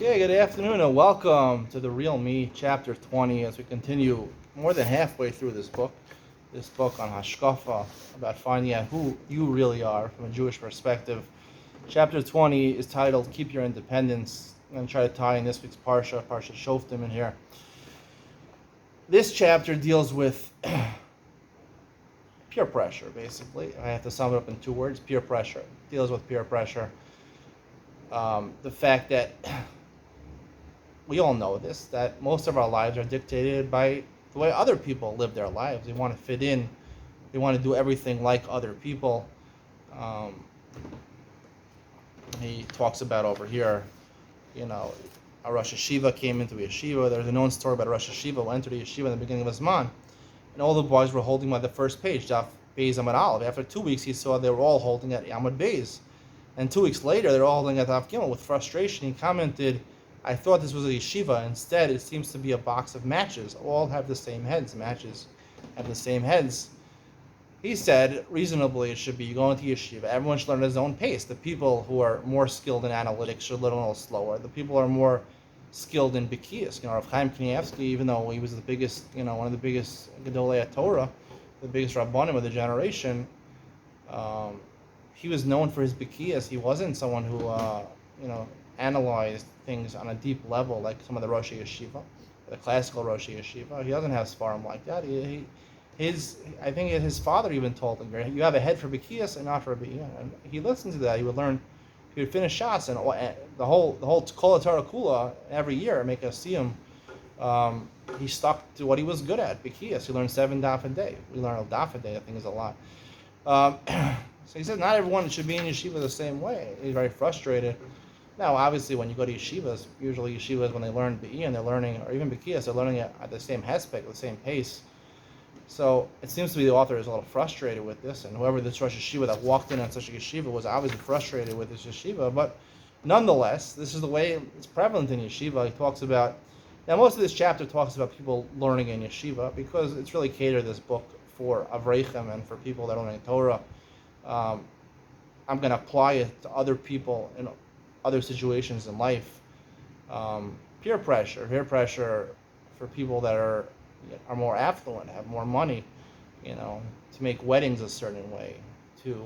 Okay, good afternoon and welcome to The Real Me, Chapter 20, as we continue more than halfway through this book on Hashkafa, about finding out who you really are from a Jewish perspective. Chapter 20 is titled Keep Your Independence. I'm going to try to tie in this week's Parsha Shoftim in here. This chapter deals with peer pressure, basically. I have to sum it up in two words, peer pressure. It deals with peer pressure. The fact that we all know this, that most of our lives are dictated by the way other people live their lives. They want to fit in. They want to do everything like other people. He talks about over here, a Rosh Hashiva came into a yeshiva. There's a known story about a Rosh Hashiva who entered a yeshiva in the beginning of his man, and all the boys were holding by the first page, Daf Beis Amud Aleph. After 2 weeks, he saw they were all holding at Amud Beis. And 2 weeks later, they're all holding at Daf Gimel. With frustration, he commented, I thought this was a yeshiva. Instead, it seems to be a box of matches. All have the same heads. Matches have the same heads. He said, reasonably, it should be you go into yeshiva. Everyone should learn at his own pace. The people who are more skilled in analytics should learn a little slower. The people who are more skilled in Bikiyas. Rav Chaim Kanievsky, even though he was the biggest, one of the biggest Gedolei Torah, the biggest Rabbanim of the generation, he was known for his Bikiyas. He wasn't someone who, analyzed things on a deep level like some of the Rosh Yeshiva, the classical Rosh Yeshiva. He doesn't have Sfarim like that. I think his father even told him, you have a head for Bikiyas and not for Bikiyas. And he listened to that. He would learn, he would finish shots and the whole Kol Torah Kula every year, make us see him. He stuck to what he was good at, Bikiyas. He learned 7 daf a day. We learn a daf a day, I think is a lot. So he says not everyone should be in yeshiva the same way. He's very frustrated. Now, obviously, when you go to yeshivas, usually yeshivas, when they learn Be'i and they're learning, or even Bikiyas, they're learning at the same hespec, the same pace. So it seems to be the author is a little frustrated with this, and whoever this Rosh Yeshiva that walked in on such a yeshiva was obviously frustrated with this yeshiva. But nonetheless, this is the way it's prevalent in yeshiva. He talks about, now most of this chapter talks about people learning in yeshiva because it's really catered this book for Avreichem and for people that are learning Torah. I'm going to apply it to other people in other situations in life. Peer pressure for people that are more affluent, have more money, to make weddings a certain way, to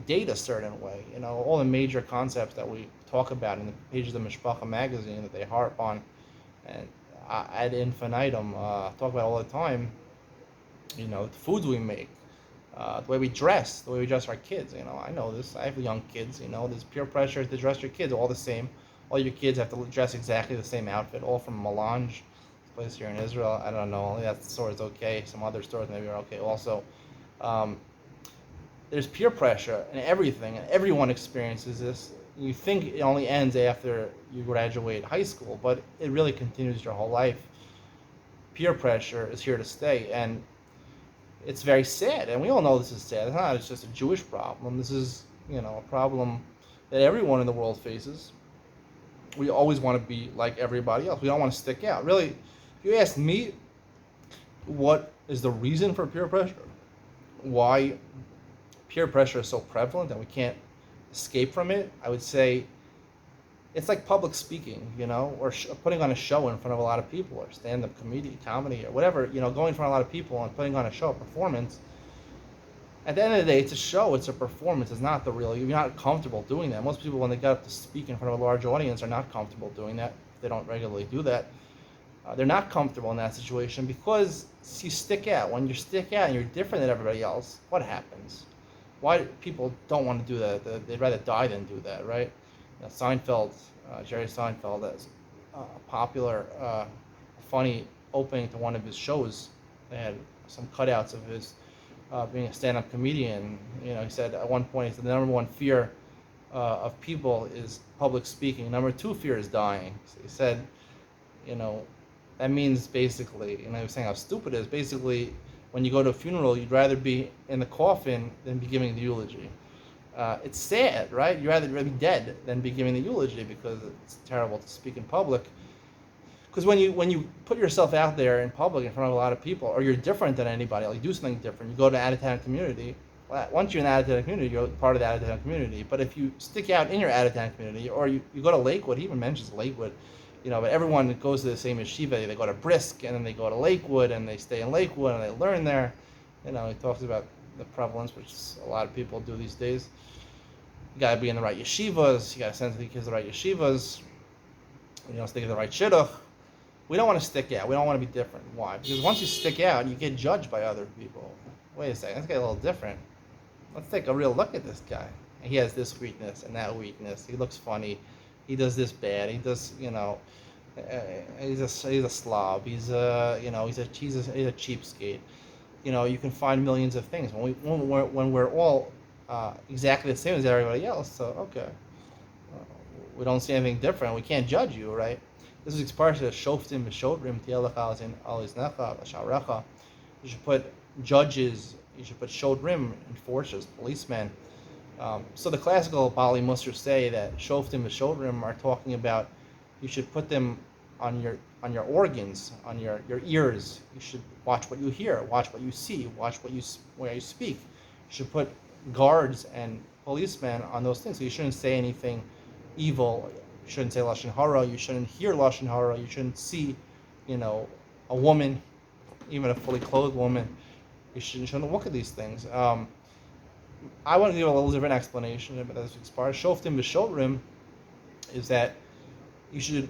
date a certain way, all the major concepts that we talk about in the pages of Mishpacha magazine that they harp on and ad infinitum, talk about all the time, the foods we make, the way we dress our kids. I know this. I have young kids. There's peer pressure to dress your kids all the same. All your kids have to dress exactly the same outfit, all from Melange, place here in Israel. I don't know. That store is okay. Some other stores maybe are okay also. There's peer pressure and everything, and everyone experiences this. You think it only ends after you graduate high school, but it really continues your whole life. Peer pressure is here to stay, and it's very sad, and we all know this is sad. It's just a Jewish problem. This is, a problem that everyone in the world faces. We always want to be like everybody else. We don't want to stick out. Really, if you ask me, what is the reason for peer pressure? Why peer pressure is so prevalent and we can't escape from it? I would say it's like public speaking, or putting on a show in front of a lot of people, or stand-up comedy, or whatever, going in front of a lot of people and putting on a show, a performance. At the end of the day, it's a show, it's a performance, it's not the real, you're not comfortable doing that. Most people, when they get up to speak in front of a large audience, are not comfortable doing that. They don't regularly do that. They're not comfortable in that situation because you stick out. When you stick out and you're different than everybody else, what happens? Why do people don't want to do that? They'd rather die than do that, right? Seinfeld, Jerry Seinfeld, has a popular, funny opening to one of his shows. They had some cutouts of his being a stand-up comedian. He said at one point, the number one fear of people is public speaking. Number 2 fear is dying. So he said, that means basically, he was saying how stupid it is. Basically, when you go to a funeral, you'd rather be in the coffin than be giving the eulogy. It's sad, right? You'd rather be dead than be giving the eulogy because it's terrible to speak in public. Because when you put yourself out there in public in front of a lot of people, or you're different than anybody, like you do something different, you go to an out-of-town community, once you're in the out-of-town community, you're part of the out-of-town community. But if you stick out in your out-of-town community, or you go to Lakewood, he even mentions Lakewood, but everyone that goes to the same yeshiva, they go to Brisk, and then they go to Lakewood, and they stay in Lakewood, and they learn there. He talks about the prevalence, which a lot of people do these days. You gotta be in the right yeshivas, you gotta send the kids to the right yeshivas, stick in the right shidduch. We don't want to stick out. We don't want to be different. Why? Because once you stick out, you get judged by other people. Wait a second, let's get a little different. Let's take a real look at this guy. He has this weakness and that weakness. He looks funny. He does this bad. He does, he's a slob. He's a cheapskate. You can find millions of things. When we're all exactly the same as everybody else, so okay, we don't see anything different. We can't judge you, right? This is expression of shoftim v'shotrim tielach al iznecha v'sharecha. You should put judges. You should put shotrim, enforcers, policemen. So the classical Bali Musar say that shoftim v'shotrim are talking about you should put them on your organs, on your ears. You should watch what you hear, watch what you see, watch where you speak. You should put guards and policemen on those things. So you shouldn't say anything evil. You shouldn't say lashon hara. You shouldn't hear lashon hara. You shouldn't see, a woman, even a fully clothed woman. You shouldn't look at these things. I want to give a little different explanation about this part. Shoftim v'shotrim is that you should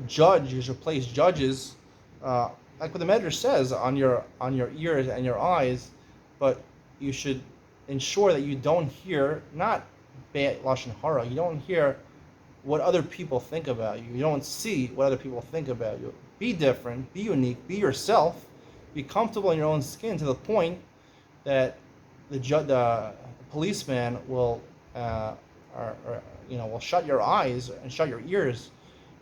judge. You should place judges, like what the Medrash says, on your ears and your eyes, but you should ensure that you don't hear not bad lashon hara. You don't hear what other people think about you. You don't see what other people think about you. Be different. Be unique. Be yourself. Be comfortable in your own skin to the point that the policeman will will shut your eyes and shut your ears,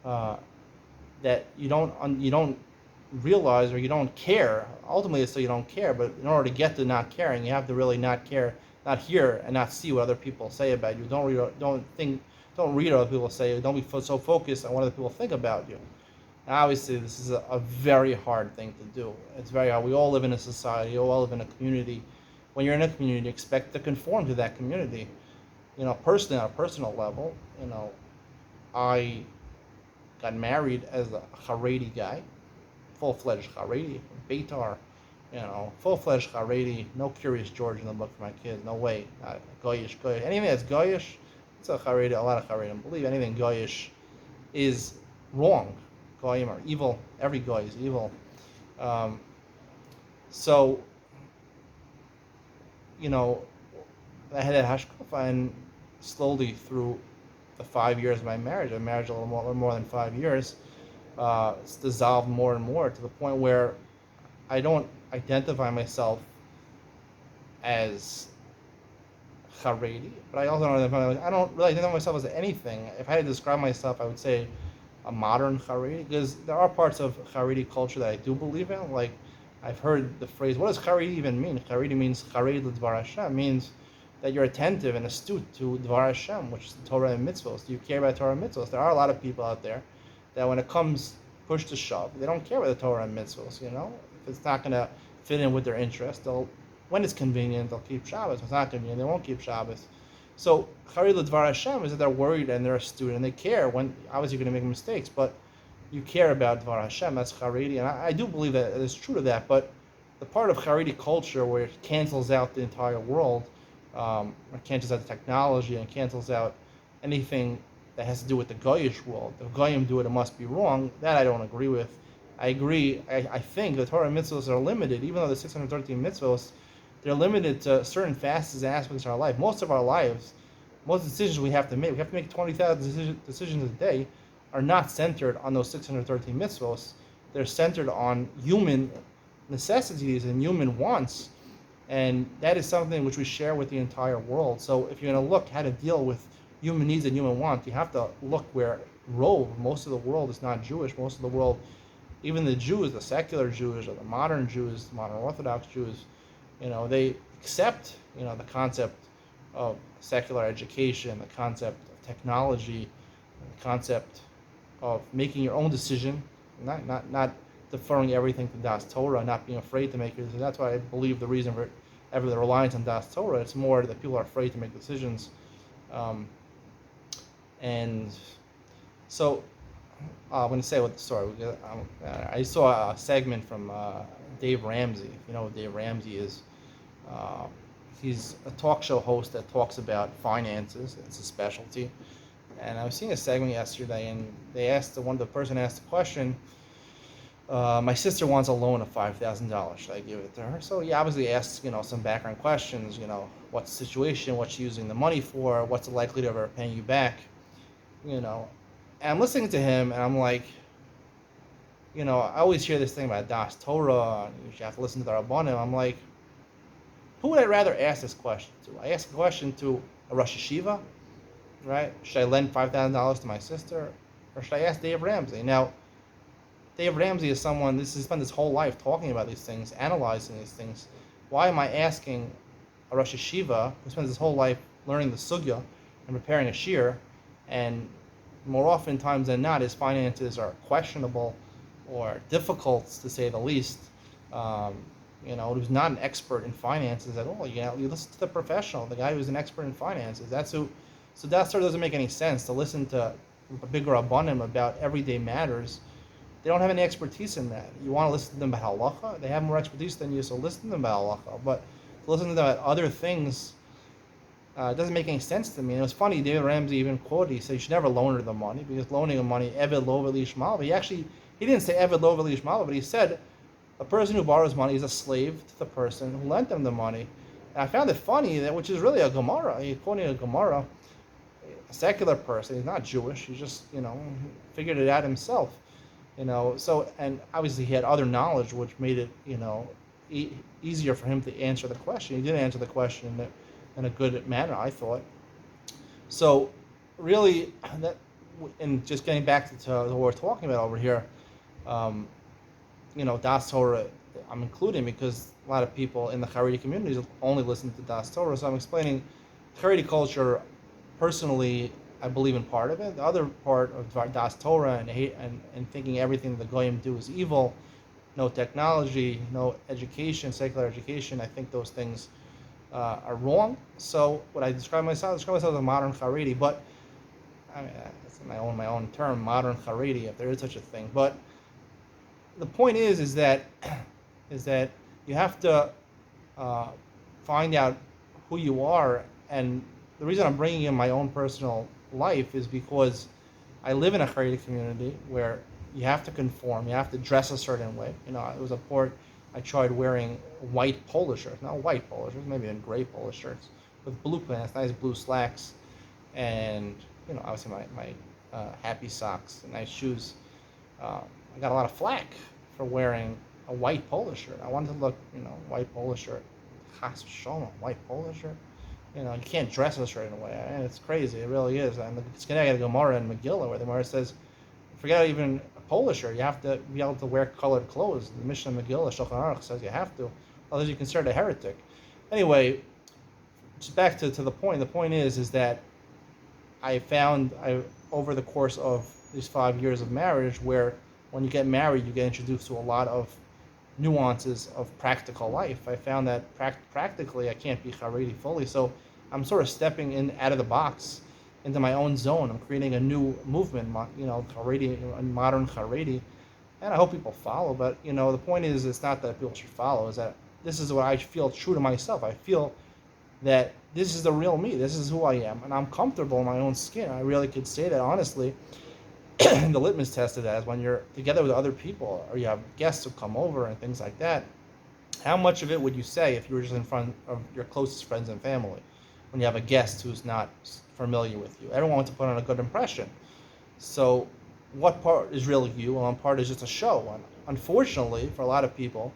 that you don't realize or you don't care. Ultimately, it's so you don't care. But in order to get to not caring, you have to really not care, not hear, and not see what other people say about you. Don't read what other people say. Don't be so focused on what other people think about you. Obviously, this is a very hard thing to do. It's very hard. We all live in a society. We all live in a community. When you're in a community, expect to conform to that community. Personally, on a personal level, I got married as a Haredi guy, full-fledged Haredi, Beitar, full-fledged Haredi, no Curious George in the book for my kids. No way. Not Goyish. Anything that's Goyish, it's a Haredi. A lot of Haredim believe anything Goyish is wrong. Goyim are evil. Every Goy is evil. So, I had that hashkafa, and slowly through the 5 years of my marriage a little more than 5 years, it's dissolved more and more to the point where I don't identify myself as Haredi, but I also don't really identify myself as anything. If I had to describe myself, I would say a modern Haredi, because there are parts of Haredi culture that I do believe in. Like, I've heard the phrase, what does Haredi even mean? Haredi means Chared l'Dvar Hashem, means that you're attentive and astute to Dvar Hashem, which is the Torah and mitzvos. Do you care about Torah and mitzvos? There are a lot of people out there that when it comes push to shove, they don't care about the Torah and mitzvos. If it's not going to fit in with their interest, when it's convenient, they'll keep Shabbos. If it's not convenient, they won't keep Shabbos. So Chared l'Dvar Hashem is that they're worried and they're astute and they care when obviously you're going to make mistakes, but you care about Dvar Hashem. That's Haredi, and I do believe that it's true to that. But the part of Haredi culture where it cancels out the entire world, or cancels out the technology and cancels out anything that has to do with the Goyish world. If Goyim do it, it must be wrong. That I don't agree with. I agree. I think the Torah mitzvos are limited, even though the 613 mitzvos, they're limited to certain facets and aspects of our life. Most of our lives, most decisions we have to make 20,000 decisions a day, are not centered on those 613 mitzvos. They're centered on human necessities and human wants. And that is something which we share with the entire world. So if you're going to look how to deal with human needs and human wants, you have to look where most of the world is not Jewish. Most of the world, even the Jews, the secular Jews or the modern Jews, the modern Orthodox Jews, they accept, the concept of secular education, the concept of technology, the concept of making your own decision, not deferring everything to Das Torah, not being afraid to make your decision. That's why I believe the reason for ever the reliance on Das Torah. It's more that people are afraid to make decisions. And so I'm going to say what the story. I saw a segment from Dave Ramsey. If you know what Dave Ramsey is, he's a talk show host that talks about finances. It's a specialty. And I was seeing a segment yesterday, and the person asked the question. My sister wants a loan of $5,000. Should I give it to her? So he obviously asks, some background questions. What's the situation? What's she using the money for? What's the likelihood of her paying you back? And I'm listening to him, and I'm like, I always hear this thing about Das Torah, and you have to listen to the Rabbanim. I'm like, who would I rather ask this question to? I ask a question to a Rosh Hashiva, right? Should I lend $5,000 to my sister? Or should I ask Dave Ramsey? Now, Dave Ramsey is someone, he spent his whole life talking about these things, analyzing these things. Why am I asking a Rosh Hashiva who spends his whole life learning the sugya and preparing a shir, and more often times than not, his finances are questionable or difficult, to say the least. Who's not an expert in finances at all. You listen to the professional, the guy who's an expert in finances. So that sort of doesn't make any sense to listen to a big rabbanim about everyday matters. They don't have any expertise in that. You want to listen to them about halacha? They have more expertise than you, so listen to them about halacha. But to listen to them about other things, it doesn't make any sense to me. And it was funny, David Ramsey even quoted, he said you should never loan her the money, because loaning the money, eved lo v'lishmal. But he didn't say eved lo v'lishmal, but he said a person who borrows money is a slave to the person who lent them the money. And I found it funny, which is really a Gemara. He's quoting a Gemara, a secular person. He's not Jewish. He just, figured it out himself. So, and obviously he had other knowledge, which made it, easier for him to answer the question. He did answer the question in a good manner, I thought. So, really, and just getting back to what we're talking about over here, Das Torah, I'm including because a lot of people in the Haredi communities only listen to Das Torah. So I'm explaining Haredi culture. Personally, I believe in part of it. The other part of Das Torah and thinking everything the Goyim do is evil, no technology, no education, secular education, I think those things are wrong. So what I describe myself as a modern Haredi, but I mean, that's my own term, modern Haredi, if there is such a thing. But the point is that you have to find out who you are, and the reason I'm bringing in my own personal life is because I live in a Haredi community where you have to conform, you have to dress a certain way. It was a part I tried wearing white polo shirts, not white polo shirts, maybe even gray polo shirts with blue pants, nice blue slacks, and obviously my happy socks, nice shoes. I got a lot of flack for wearing a white polo shirt. I wanted to look, white polo shirt, chas v'sholom, white polo shirt. You can't dress a certain way. And it's crazy. It really is. And it's going to get a Gemara in Megillah where the Gemara says, forget even a polo shirt. You have to be able to wear colored clothes. The Mishnah Megillah, Shulchan Aruch says you have to. Otherwise you're considered a heretic. Anyway, just back to the point. The point is that I found over the course of these 5 years of marriage, where when you get married, you get introduced to a lot of nuances of practical life. I found that practically I can't be Haredi fully, so I'm sort of stepping in out of the box into my own zone. I'm creating a new movement, Haredi, modern Haredi, and I hope people follow. But the point is, it's not that people should follow. Is that this is what I feel true to myself. I feel that this is the real me. This is who I am, and I'm comfortable in my own skin. I really could say that honestly. The litmus test of that is when you're together with other people, or you have guests who come over and things like that. How much of it would you say if you were just in front of your closest friends and family, when you have a guest who's not familiar with you? Everyone wants to put on a good impression. So what part is really you, and what part is just a show? And unfortunately, for a lot of people,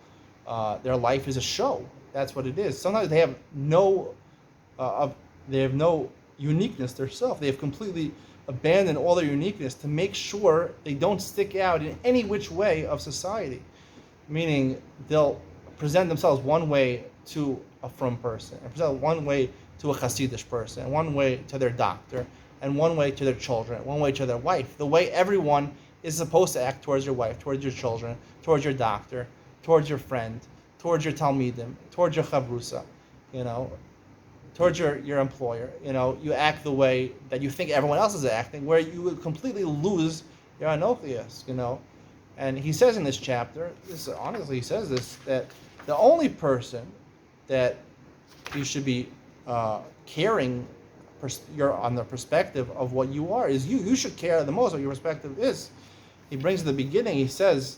their life is a show. That's what it is. Sometimes they have no uniqueness themselves. They have completely abandon all their uniqueness to make sure they don't stick out in any which way of society. Meaning they'll present themselves one way to a frum person, and present one way to a Hasidish person, and one way to their doctor, and one way to their children, one way to their wife. The way everyone is supposed to act towards your wife, towards your children, towards your doctor, towards your friend, towards your Talmidim, towards your Chavrusa. you know, towards your employer. You act the way that you think everyone else is acting, where you would completely lose your anochias. And he says in this chapter, honestly, he says this, that the only person that you should be caring on the perspective of what you are is you. You should care the most what your perspective is. He brings to the beginning, he says,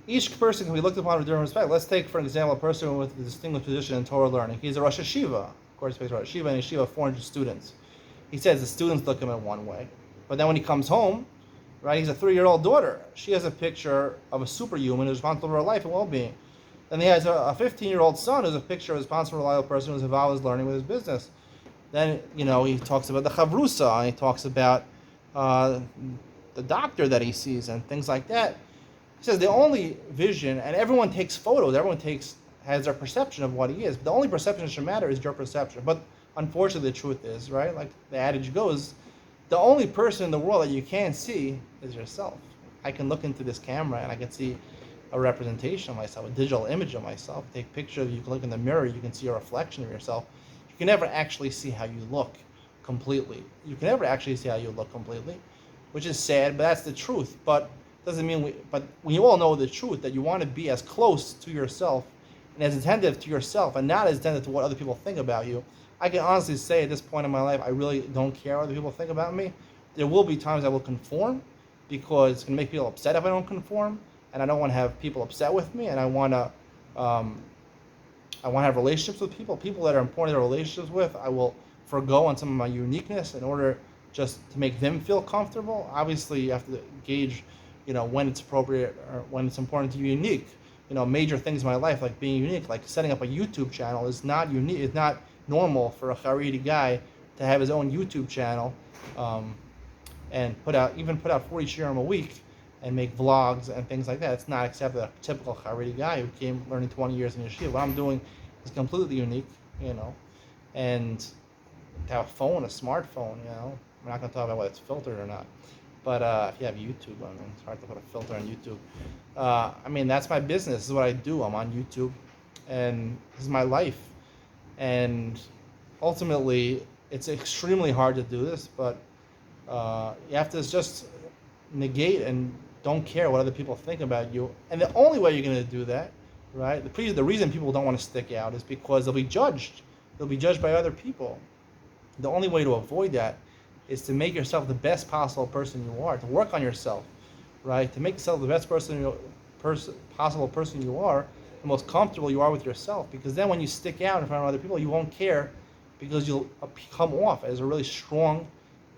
each person can be looked upon with different respect. Let's take, for example, a person with a distinguished position in Torah learning. He's a Rosh Hashiva. Of course, he's Rosh Hashiva, and Yeshiva 400 students. He says the students look at him in one way. But then when he comes home, right, he's a 3-year-old daughter. She has a picture of a superhuman who's responsible for her life and well-being. Then he has a 15-year-old son who's a picture of a responsible, reliable person who's involved in learning with his business. Then, he talks about the Chavrusa, and he talks about the doctor that he sees and things like that. He says the only vision, and everyone takes photos, has their perception of what he is. The only perception that should matter is your perception. But unfortunately, the truth is, right, like the adage goes, the only person in the world that you can't see is yourself. I can look into this camera and I can see a representation of myself, a digital image of myself. Take pictures, you can look in the mirror, you can see a reflection of yourself. You can never actually see how you look completely. Which is sad, but that's the truth. But doesn't mean but when you all know the truth, that you want to be as close to yourself and as attentive to yourself and not as attentive to what other people think about you. I can honestly say at this point in my life, I really don't care what other people think about me. There will be times I will conform because it's going to make people upset if I don't conform, and I don't want to have people upset with me, and I want to have relationships with people that are important to have relationships with. I will forego on some of my uniqueness in order just to make them feel comfortable. Obviously, you have to gauge, when it's appropriate or when it's important to be unique. Major things in my life, like being unique, like setting up a YouTube channel, is not unique. It's not normal for a Haredi guy to have his own YouTube channel and put out 40 shiurim a week and make vlogs and things like that. It's not accepted. A typical Haredi guy who came learning 20 years in yeshiva. What I'm doing is completely unique, and to have a smartphone, we're not going to talk about whether it's filtered or not. But if you have YouTube, it's hard to put a filter on YouTube. That's my business. This is what I do. I'm on YouTube, and this is my life. And ultimately, it's extremely hard to do this, but you have to just negate and don't care what other people think about you. And the only way you're going to do that, right? The reason people don't want to stick out is because they'll be judged. They'll be judged by other people. The only way to avoid that is to make yourself the best possible person you are, to work on yourself, right? To make yourself the best possible person you are, the most comfortable you are with yourself. Because then when you stick out in front of other people, you won't care, because you'll come off as a really strong,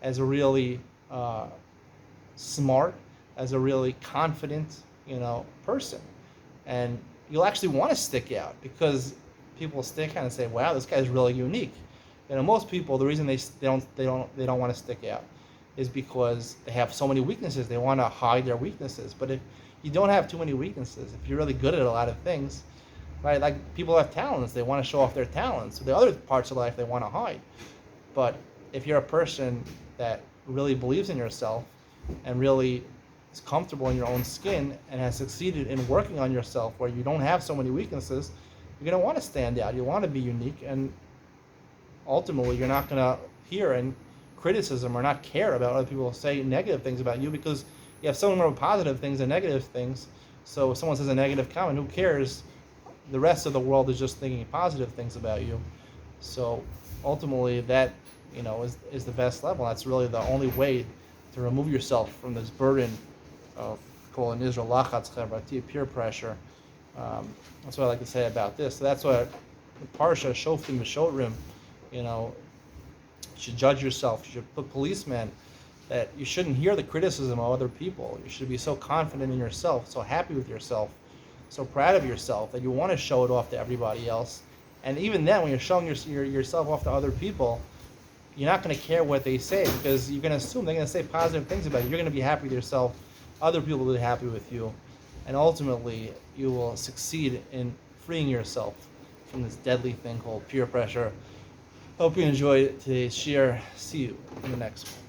as a really smart, as a really confident, person. And you'll actually want to stick out, because people stick out and say, "Wow, this guy's really unique." Most people, the reason they don't want to stick out is because they have so many weaknesses. They want to hide their weaknesses. But if you don't have too many weaknesses, if you're really good at a lot of things, right? Like people have talents, they want to show off their talents. So the other parts of life they want to hide. But if you're a person that really believes in yourself and really is comfortable in your own skin and has succeeded in working on yourself, where you don't have so many weaknesses, you're going to want to stand out. You want to be unique, and ultimately you're not going to hear and criticism or not care about other people say negative things about you, because you have so many more positive things than negative things. So if someone says a negative comment, who cares? The rest of the world is just thinking positive things about you. So ultimately that, is the best level. That's really the only way to remove yourself from this burden of, called in Israel, lachatz chavrati, peer pressure. That's what I like to say about this. So that's what the Parsha, Shoftim V'Shotrim, you should judge yourself. You should put policemen, that you shouldn't hear the criticism of other people. You should be so confident in yourself, so happy with yourself, so proud of yourself that you want to show it off to everybody else. And even then, when you're showing yourself off to other people, you're not going to care what they say, because you're going to assume they're going to say positive things about you. You're going to be happy with yourself. Other people will be happy with you. And ultimately, you will succeed in freeing yourself from this deadly thing called peer pressure. Hope you enjoyed today's share. See you in the next one.